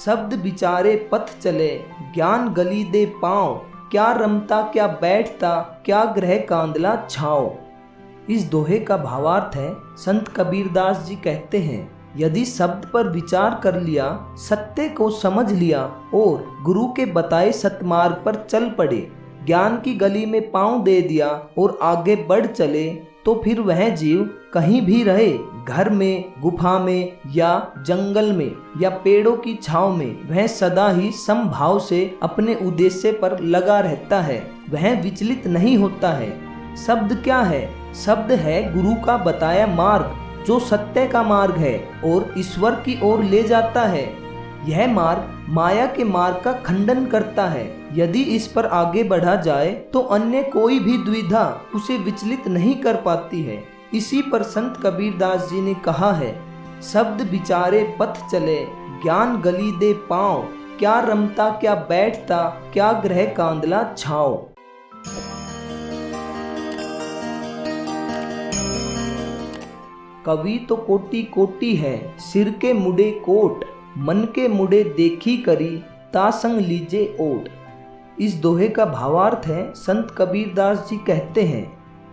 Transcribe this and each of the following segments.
शब्द विचारे पथ चले, ज्ञान गली दे पाँव, क्या रमता क्या बैठता, क्या ग्रह कांदला छाओ। इस दोहे का भावार्थ है, संत कबीरदास जी कहते हैं, यदि शब्द पर विचार कर लिया, सत्य को समझ लिया और गुरु के बताए सतमार्ग पर चल पड़े, ज्ञान की गली में पांव दे दिया और आगे बढ़ चले, तो फिर वह जीव कहीं भी रहे, घर में, गुफा में या जंगल में या पेड़ों की छांव में, वह सदा ही समभाव से अपने उद्देश्य पर लगा रहता है, वह विचलित नहीं होता है। शब्द क्या है? शब्द है गुरु का बताया मार्ग, जो सत्य का मार्ग है और ईश्वर की ओर ले जाता है। यह मार्ग माया के मार्ग का खंडन करता है। यदि इस पर आगे बढ़ा जाए तो अन्य कोई भी दुविधा उसे विचलित नहीं कर पाती है। इसी पर संत कबीरदास जी ने कहा है, शब्द विचारे पथ चले, ज्ञान गली दे पाँव, क्या रमता क्या बैठता, क्या ग्रह कांदला छाओ। कवि तो कोटि कोटि है, सिर के मुड़े कोट, मन के मुड़े देखी करी, तासंग लीजे ओट। इस दोहे का भावार्थ है, संत कबीरदास जी कहते हैं,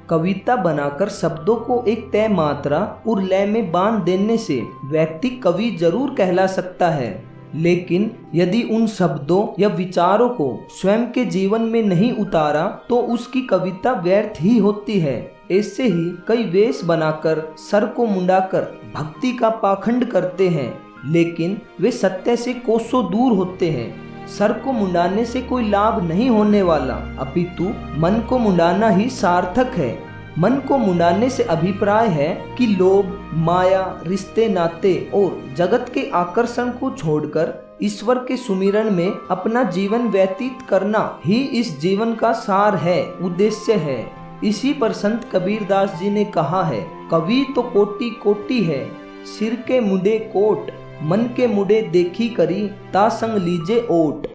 कविता बनाकर शब्दों को एक तय मात्रा और लय में बांध देने से व्यक्ति कवि जरूर कहला सकता है, लेकिन यदि उन शब्दों या विचारों को स्वयं के जीवन में नहीं उतारा तो उसकी कविता व्यर्थ ही होती है। ऐसे ही कई वेश बनाकर सर को मुंडाकर भक्ति का पाखंड करते हैं, लेकिन वे सत्य से कोसों दूर होते हैं। सर को मुंडाने से कोई लाभ नहीं होने वाला, अपितु मन को मुंडाना ही सार्थक है। मन को मुंडाने से अभिप्राय है कि लोभ, माया, रिश्ते नाते और जगत के आकर्षण को छोड़कर ईश्वर के सुमिरन में अपना जीवन व्यतीत करना ही इस जीवन का सार है, उद्देश्य है। इसी पर संत कबीरदास जी ने कहा है, कवि तो कोटि कोटि है, सिर के मुड़े कोट, मन के मुड़े देखी करी, तासंग लीजे ओट।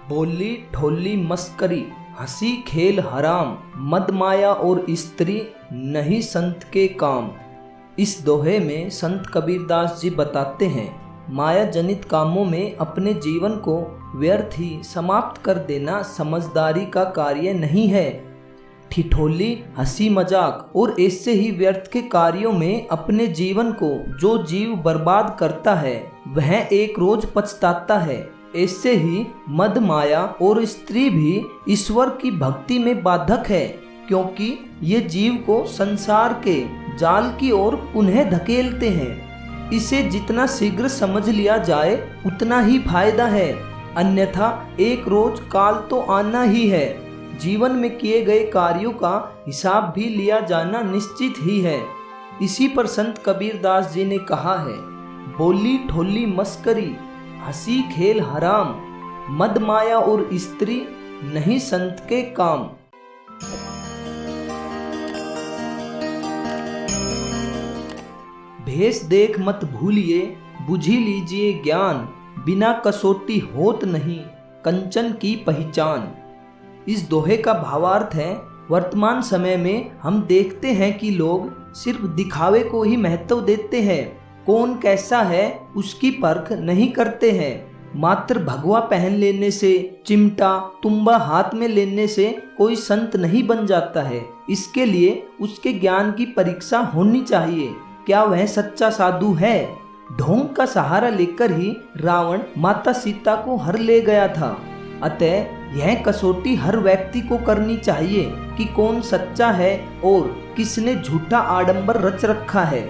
बोली ठोली मस्करी, हंसी खेल हराम, मद माया और स्त्री नहीं संत के काम। इस दोहे में संत कबीरदास जी बताते हैं, माया जनित कामों में अपने जीवन को व्यर्थ ही समाप्त कर देना समझदारी का कार्य नहीं है। ठिठोली, हंसी मजाक और ऐसे ही व्यर्थ के कार्यों में अपने जीवन को जो जीव बर्बाद करता है वह एक रोज पछताता है। ऐसे ही मद माया और स्त्री भी ईश्वर की भक्ति में बाधक है, क्योंकि ये जीव को संसार के जाल की ओर पुनः धकेलते हैं। इसे जितना शीघ्र समझ लिया जाए उतना ही फायदा है, अन्यथा एक रोज काल तो आना ही है। जीवन में किए गए कार्यों का हिसाब भी लिया जाना निश्चित ही है। इसी पर संत कबीरदास जी ने कहा है, बोली ठोली मस्करी, हंसी खेल हराम, मद माया और स्त्री नहीं संत के काम। भेष देख मत भूलिए, बुझी लीजिए ज्ञान, बिना कसौटी होत नहीं कंचन की पहचान। इस दोहे का भावार्थ है, वर्तमान समय में हम देखते हैं कि लोग सिर्फ दिखावे को ही महत्व देते हैं, कौन कैसा है उसकी परख नहीं करते हैं। मात्र भगवा पहन लेने से, चिमटा तुम्बा हाथ में लेने से कोई संत नहीं बन जाता है। इसके लिए उसके ज्ञान की परीक्षा होनी चाहिए, क्या वह सच्चा साधु है। ढोंग का सहारा लेकर ही रावण माता सीता को हर ले गया था। अतः यह कसौटी हर व्यक्ति को करनी चाहिए कि कौन सच्चा है और किसने झूठा आडंबर रच रखा है।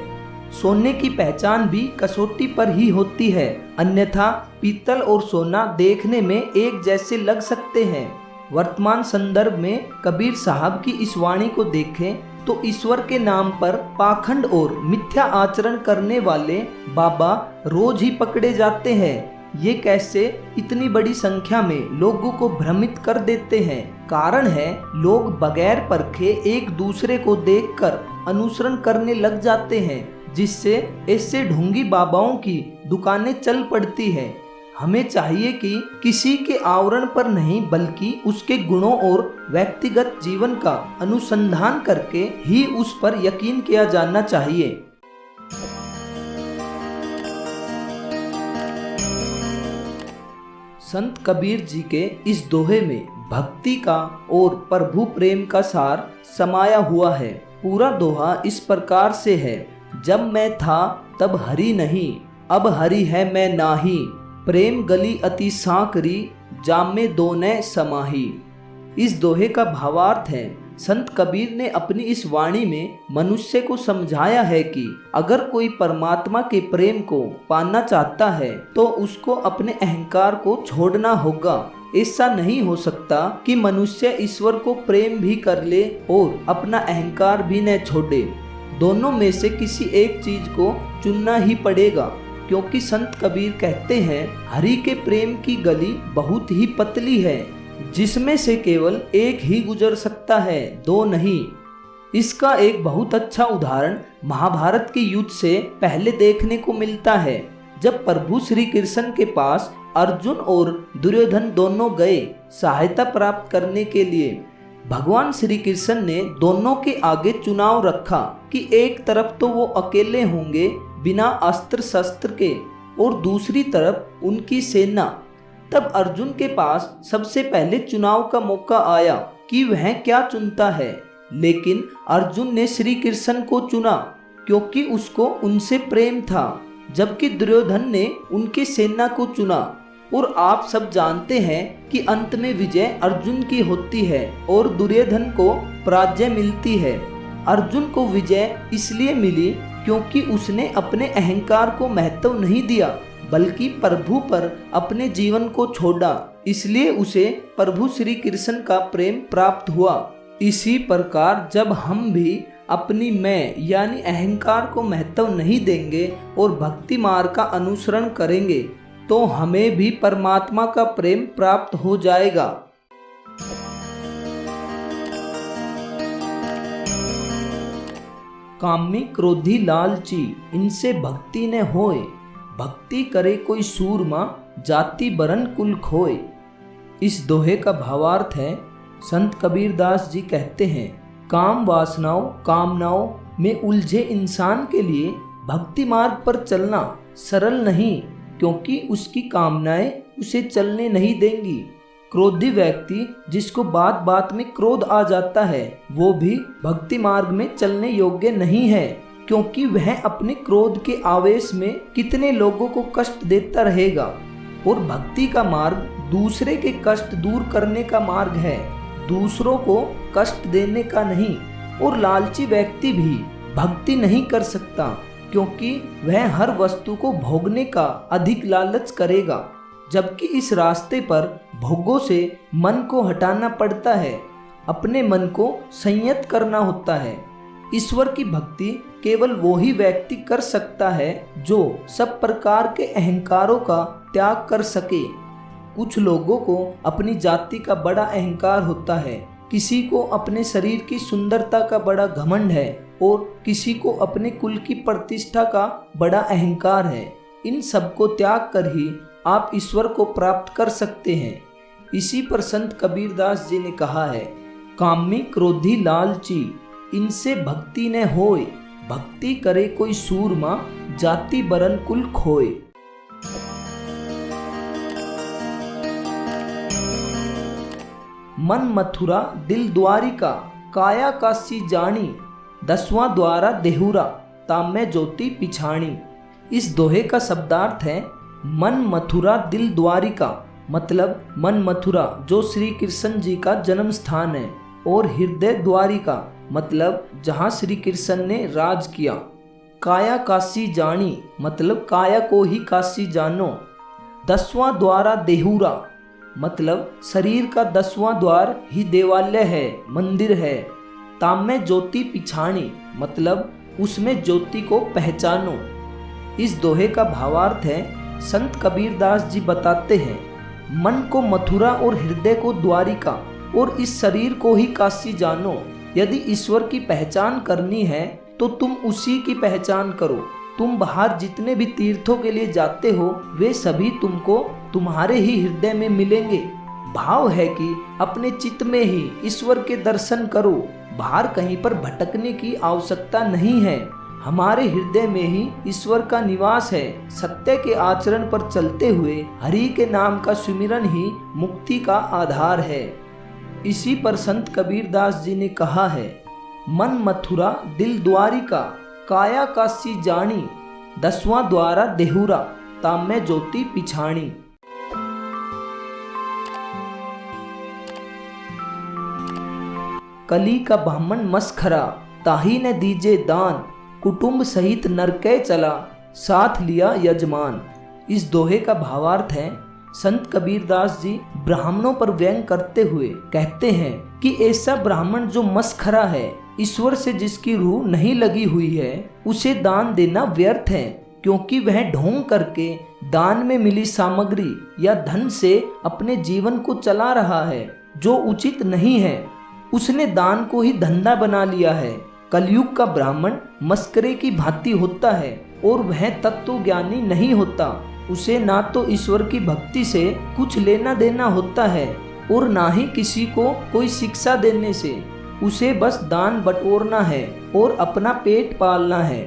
सोने की पहचान भी कसौटी पर ही होती है, अन्यथा पीतल और सोना देखने में एक जैसे लग सकते हैं। वर्तमान संदर्भ में कबीर साहब की इस वाणी को देखें तो ईश्वर के नाम पर पाखंड और मिथ्या आचरण करने वाले बाबा रोज ही पकड़े जाते हैं। ये कैसे इतनी बड़ी संख्या में लोगों को भ्रमित कर देते हैं। कारण है, लोग बगैर परखे एक दूसरे को देखकर अनुसरण करने लग जाते हैं, जिससे ऐसे ढोंगी बाबाओं की दुकानें चल पड़ती हैं। हमें चाहिए कि किसी के आवरण पर नहीं बल्कि उसके गुणों और व्यक्तिगत जीवन का अनुसंधान करके ही उस पर यकीन किया जाना चाहिए। संत कबीर जी के इस दोहे में भक्ति का और प्रभु प्रेम का सार समाया हुआ है। पूरा दोहा इस प्रकार से है। जब मैं था तब हरि नहीं, अब हरि है मैं नाही, प्रेम गली अति सांकरी, जामे दोने समाही। इस दोहे का भावार्थ है, संत कबीर ने अपनी इस वाणी में मनुष्य को समझाया है कि अगर कोई परमात्मा के प्रेम को पाना चाहता है तो उसको अपने अहंकार को छोड़ना होगा। ऐसा नहीं हो सकता कि मनुष्य ईश्वर को प्रेम भी कर ले और अपना अहंकार भी न छोड़े। दोनों में से किसी एक चीज को चुनना ही पड़ेगा, क्योंकि संत कबीर कहते हैं हरि के प्रेम की गली बहुत ही पतली है, जिसमें से केवल एक ही गुजर सकता है, दो नहीं। इसका एक बहुत अच्छा उदाहरण महाभारत के युद्ध से पहले देखने को मिलता है। जब प्रभु श्री कृष्ण के पास अर्जुन और दुर्योधन दोनों गए सहायता प्राप्त करने के लिए, भगवान श्री कृष्ण ने दोनों के आगे चुनाव रखा कि एक तरफ तो वो अकेले होंगे बिना अस्त्र शस्त्र के और दूसरी तरफ उनकी सेना। तब अर्जुन के पास सबसे पहले चुनाव का मौका आया कि वह क्या चुनता है, लेकिन अर्जुन ने श्री कृष्ण को चुना क्योंकि उसको उनसे प्रेम था, जबकि दुर्योधन ने उनकी सेना को चुना। और आप सब जानते हैं कि अंत में विजय अर्जुन की होती है और दुर्योधन को पराजय मिलती है। अर्जुन को विजय इसलिए मिली क्योंकि उसने अपने अहंकार को महत्व नहीं दिया, बल्कि प्रभु पर अपने जीवन को छोड़ा, इसलिए उसे प्रभु श्री कृष्ण का प्रेम प्राप्त हुआ। इसी प्रकार जब हम भी अपनी मैं यानी अहंकार को महत्व नहीं देंगे और भक्ति मार्ग का अनुसरण करेंगे तो हमें भी परमात्मा का प्रेम प्राप्त हो जाएगा। कामी क्रोधी लालची, इनसे भक्ति न होए, भक्ति करे कोई सूरमा, जाति बरन कुल खोए। इस दोहे का भावार्थ है, संत कबीरदास जी कहते हैं काम वासनाओं कामनाओं में उलझे इंसान के लिए भक्ति मार्ग पर चलना सरल नहीं, क्योंकि उसकी कामनाएं उसे चलने नहीं देंगी। क्रोधी व्यक्ति जिसको बात बात में क्रोध आ जाता है वो भी भक्ति मार्ग में चलने योग्य नहीं है, क्योंकि वह अपने क्रोध के आवेश में कितने लोगों को कष्ट देता रहेगा। और भक्ति का मार्ग दूसरे के कष्ट दूर करने का मार्ग है, दूसरों को कष्ट देने का नहीं। और लालची व्यक्ति भी भक्ति नहीं कर सकता, क्योंकि वह हर वस्तु को भोगने का अधिक लालच करेगा, जबकि इस रास्ते पर भोगों से मन को हटाना पड़ता है, अपने मन को संयत करना होता है। ईश्वर की भक्ति केवल वो ही व्यक्ति कर सकता है जो सब प्रकार के अहंकारों का त्याग कर सके। कुछ लोगों को अपनी जाति का बड़ा अहंकार होता है, किसी को अपने शरीर की सुंदरता का बड़ा घमंड है और किसी को अपने कुल की प्रतिष्ठा का बड़ा अहंकार है। इन सब को त्याग कर ही आप ईश्वर को प्राप्त कर सकते हैं। इसी पर संत कबीरदास जी ने कहा है, कामी क्रोधी लालची, इनसे भक्ति न होए, भक्ति करे कोई सूरमा, जाति बरन कुल खोए। मन मथुरा दिल द्वारिका, काया काशी जानी, 10वां द्वारा देहुरा, तामे ज्योति पिछाणी। इस दोहे का शब्दार्थ है मन मथुरा दिल द्वारिका, मतलब मन मथुरा जो श्री कृष्ण जी का जन्म स्थान है, और हृदय द्वारिका मतलब जहाँ श्री कृष्ण ने राज किया। काया काशी जानी मतलब काया को ही काशी जानो। 10वां द्वारा देहुरा मतलब शरीर का 10वां द्वार ही देवालय है, मंदिर है। तामे ज्योति पिछाणी मतलब उसमें ज्योति को पहचानो। इस दोहे का भावार्थ है, संत कबीरदास जी बताते हैं, मन को मथुरा और हृदय को द्वारिका और इस शरीर को ही काशी जानो। यदि ईश्वर की पहचान करनी है तो तुम उसी की पहचान करो। तुम बाहर जितने भी तीर्थों के लिए जाते हो वे सभी तुमको तुम्हारे ही हृदय में मिलेंगे। भाव है कि अपने चित्त में ही ईश्वर के दर्शन करो, बाहर कहीं पर भटकने की आवश्यकता नहीं है। हमारे हृदय में ही ईश्वर का निवास है। सत्य के आचरण पर चलते हुए हरि के नाम का सुमिरन ही मुक्ति का आधार है। इसी पर संत कबीरदास जी ने कहा है, मन मथुरा दिल द्वारिका, काया काशी जानी, 10वां द्वारा देहुरा, ताम्य ज्योति पिछाणी। कली का ब्राह्मण मस्खरा, ताही ने दीजे दान, कुटुंब सहित नरके चला, साथ लिया यजमान। इस दोहे का भावार्थ है, संत कबीरदास जी ब्राह्मणों पर व्यंग करते हुए कहते हैं कि ऐसा ब्राह्मण जो मस्खरा है, ईश्वर से जिसकी रूह नहीं लगी हुई है, उसे दान देना व्यर्थ है, क्योंकि वह ढोंग करके दान में मिली सामग्री या धन से अपने जीवन को चला रहा है, जो उचित नहीं है। उसने दान को ही धंधा बना लिया है। कलयुग का ब्राह्मण मस्करे की भांति होता है और वह तत्व ज्ञानी नहीं होता। उसे ना तो ईश्वर की भक्ति से कुछ लेना देना होता है और ना ही किसी को कोई शिक्षा देने से। उसे बस दान बटोरना है और अपना पेट पालना है।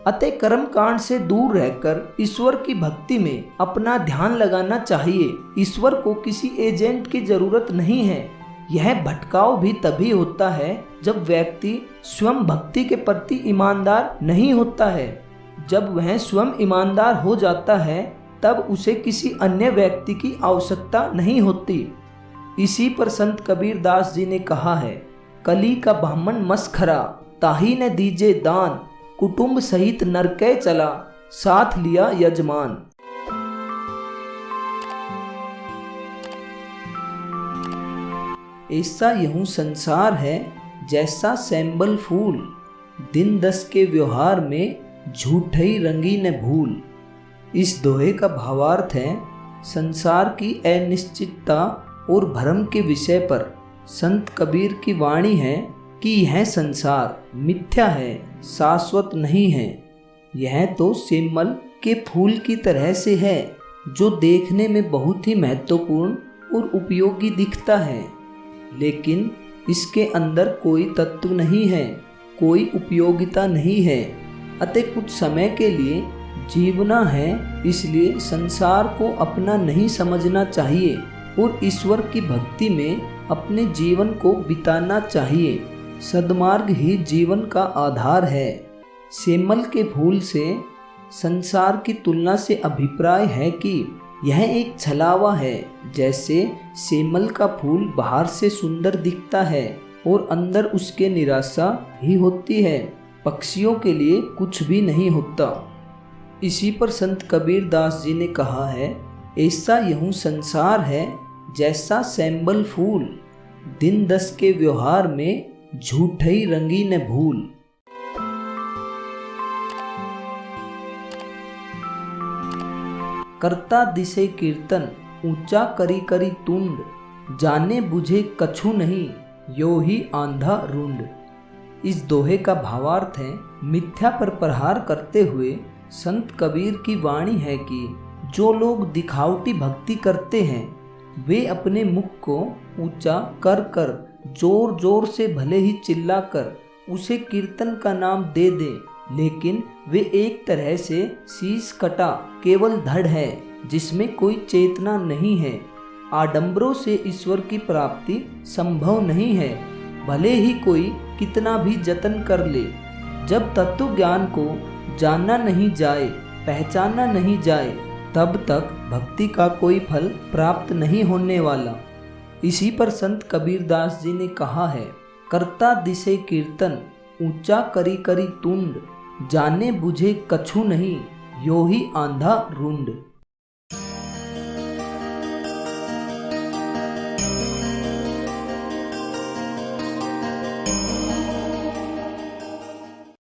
अतः कर्म कांड से दूर रहकर ईश्वर की भक्ति में अपना ध्यान लगाना चाहिए। ईश्वर को किसी एजेंट की जरूरत नहीं है। यह भटकाव भी तभी होता है जब व्यक्ति स्वयं भक्ति के प्रति ईमानदार नहीं होता है। जब वह स्वयं ईमानदार हो जाता है तब उसे किसी अन्य व्यक्ति की आवश्यकता नहीं होती। इसी पर संत कबीरदास जी ने कहा है, कली का ब्राह्मण मस्खरा, ताही ने दीजे दान, कुटुंब सहित नरके चला, साथ लिया यजमान। ऐसा यूं संसार है जैसा सैंबल फूल, दिन 10 के व्यवहार में झूठई रंगी न भूल। इस दोहे का भावार्थ है, संसार की अनिश्चितता और भ्रम के विषय पर संत कबीर की वाणी है कि यह संसार मिथ्या है, शाश्वत नहीं है। यह तो सेमल के फूल की तरह से है, जो देखने में बहुत ही महत्वपूर्ण और उपयोगी दिखता है, लेकिन इसके अंदर कोई तत्व नहीं है, कोई उपयोगिता नहीं है। अतः कुछ समय के लिए जीवना है, इसलिए संसार को अपना नहीं समझना चाहिए और ईश्वर की भक्ति में अपने जीवन को बिताना चाहिए। सद्मार्ग ही जीवन का आधार है। सेमल के फूल से संसार की तुलना से अभिप्राय है कि यह एक छलावा है। जैसे सेमल का फूल बाहर से सुंदर दिखता है और अंदर उसके निराशा ही होती है, पक्षियों के लिए कुछ भी नहीं होता। इसी पर संत कबीरदास जी ने कहा है, ऐसा यूं संसार है जैसा सैंबल फूल, दिन 10 के व्यवहार में झूठई रंगी न भूल। करता दिसे कीर्तन, ऊंचा करी करी तुंड, जाने बुझे कछु नहीं, यो ही आंधा रुंड। इस दोहे का भावार्थ है, मिथ्या पर प्रहार करते हुए संत कबीर की वाणी है कि जो लोग दिखावटी भक्ति करते हैं वे अपने मुख को ऊंचा कर कर जोर जोर से भले ही चिल्लाकर उसे कीर्तन का नाम दे दें, लेकिन वे एक तरह से शीश कटा केवल धड़ है, जिसमें कोई चेतना नहीं है। आडंबरों से ईश्वर की प्राप्ति संभव नहीं है, भले ही कोई कितना भी जतन कर ले। जब तत्व ज्ञान को जानना नहीं जाए, पहचाना नहीं जाए, तब तक भक्ति का कोई फल प्राप्त नहीं होने वाला। इसी पर संत कबीरदास जी ने कहा है, करता दिसे कीर्तन, ऊंचा करी करी तुंड, जाने बुझे कछु नहीं, यो ही आंधा रुंड।